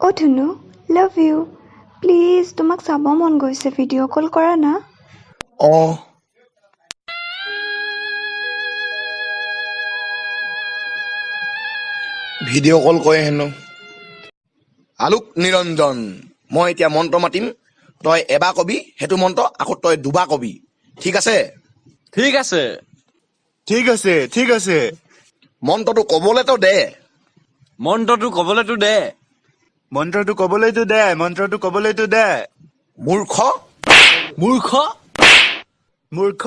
O' Dhunu, love you. Please তোমাক চাব মন গৈছে, ভিডিঅ' কল কৰা না। ভিডিঅ' কল কৰে হেনো। আলোক নিৰঞ্জন, মই এতিয়া মন্ত্ৰ মাতিম, তই এবাৰ কবি সেইটো মন্ত্ৰ, আকৌ তই দুবাৰ কবি, ঠিক আছে? ঠিক আছে। ঠিক আছে, ঠিক আছে। মন্ত্ৰটো কবলেতো দে। মন্ত্ৰটো কবলেতো দে। মন্ত্ৰটো কবলৈতো দে, মন্ত্ৰটো কবলৈতো দে। মূৰ্খ, মূৰ্খ, মূৰ্খ,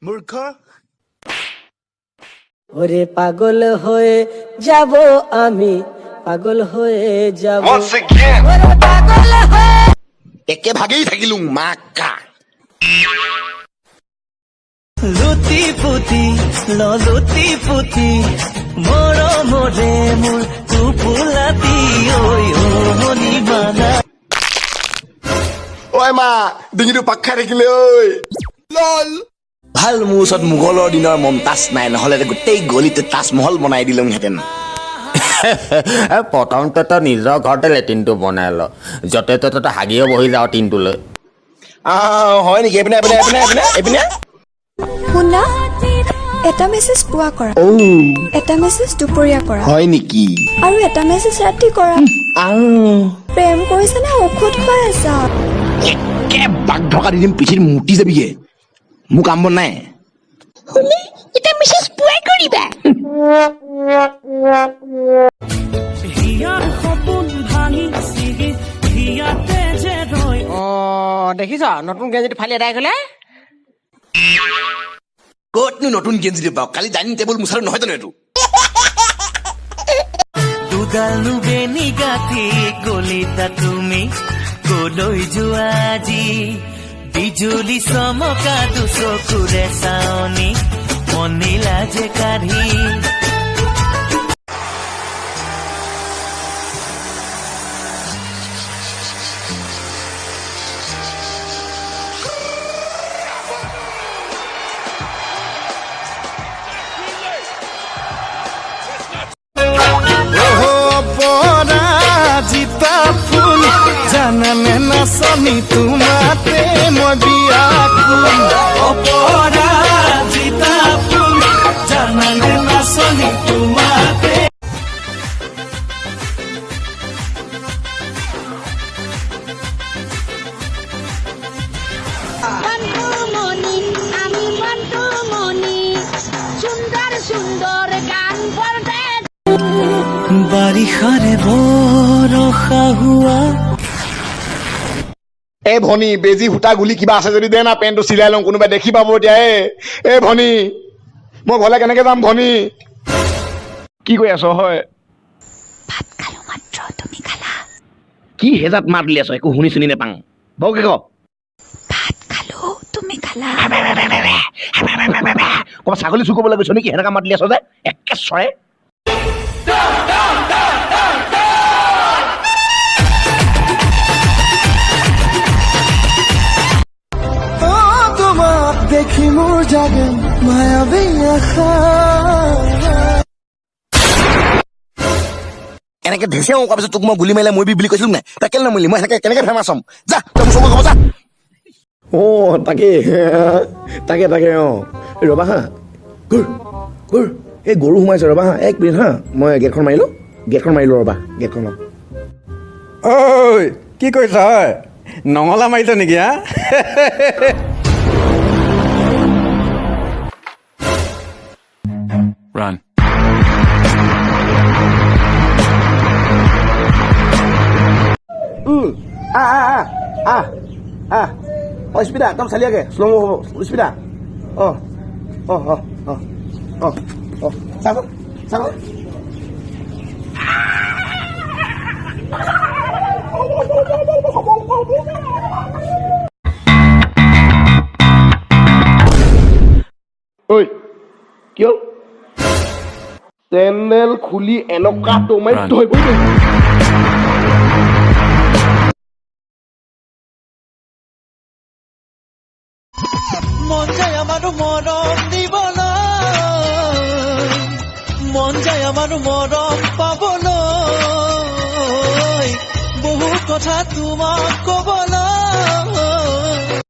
মূৰ্খ। ওরে পাগল হয়ে যাব আমি, পাগল হয়ে যাব। ওরে পাগল হয়ে একে ভাগেই থাকিলো মাকা। লুটি পুতি লুটি পুতি মৰমৰে মোৰ টোপোলাতি ঐ মনি বানা। ঐ মা, ডিঙিটো পাক খাই থাকিলে ঐ। লল। ভাল মোৰ ওচৰত মোগলৰ দিনৰ মমতাজ নাই, নহলে গোটেই গলিতে তাজমহল বনাই দিলোহেঁতেন। প্ৰথমতে তই নিজৰ ঘৰতে লেট্ৰিনটো বনাই ল, য'তে ত'তে হাগিও বহি যাওঁ টিনটোলৈ। হয় নেকি? এইপিনে এইপিনে এইপিনে এইপিনে এইপিনে। শুনা, এটা মেছেজ পুৱা কৰা, এটা মেছেজ দুপৰীয়া কৰা, হয় নেকি? আৰু এটা মেছেজ ৰাতি কৰা। প্ৰেম কৰিছা নে ঔষধ খুৱাই আছা? একে বাঘ ঢকা দি দিম, পিঠিত মুতি যাবিগে। মোৰ কাম বন নাই। এটা মেছেজ পুৱাই কৰিবা। দেখিছ নতুন গেঞ্জিটো ফালি এদাই গলে। ক'তনো নতুন গেঞ্জি পাওঁ? কালি ডাইনিং টেবুল মুছাটো নহয় জানো এইটো? দুডাল বেনি গাঁঠি গলিতা তুমি কলৈ যোৱা আজি, বিজুলী চমকা দুচকুৰে চাৱনি মনি লাজে কাঢ়ি। পৰাজিতা ফুল জানানে নাচনি তোমাতে মই বিয়া কোন। অপৰাজিতা ফুল জানানে নাচনি তোমাতে। বাৰিষাৰে বৰষা হোৱা। এ ভনী, বেজি সূতা গুলি কিবা আছে যদি দে না, পেণ্টটো চিলাই লওঁ, কোনোবাই দেখি পাব এতিয়া। এ ভনী, মই ঘৰলে কেনেকে যাম ভনী? কি কৈ আছ? হয়, ভাত খালো মাত্ৰ, তুমি খালা? কি হেজাত মাত উলিয়াই আছ? একো শুনি শুনি নেপাওঁ। বৰকে ক। ভাত খালো, তুমি খালা? ক'ৰবাত ছাগলী চুৰ কৰিবলৈ গৈছ নেকি? সেনেকা মাত উলিয়াই আছ যে একে চৰে। তোমাক দেখি মোৰ জাগে মায়াবী আশা। এনেকে ধেচিয়া কোৱাৰ পিছত তোক মই গুলি মাৰিলে মৰিবি বুলি কৈছিলো নাই? তই কেলে নমৰিলি? মই সেনেকে কেনেকে ফেমাছ হ'ম? যা, তই মোৰ চকুৰ ক'ব যা। তাকে তাকে তাকে ৰবা হা, এই গৰু সোমাইছে, ৰবা হা, এক মিনিট হা, মই গেটখন মাৰিলো ৰবা, গেটখন লওঁ। ঐ কি কৰিছ? হয় নঙলা মাৰিছ নেকি? হা Run. স্পীডা একদম চালিয়াকে, শ্ল' হ'ব, স্পীডা। চাব চাব। ঐ কি হ'ল? চেণ্ডেল খুলি এনেকুৱা দমাই ধৰিব লাগিব। মন যায় আমাৰো মৰম দিবলৈ, মন যায় আমাৰো মৰম পাবলৈ। কথা তোমাক কবলৈ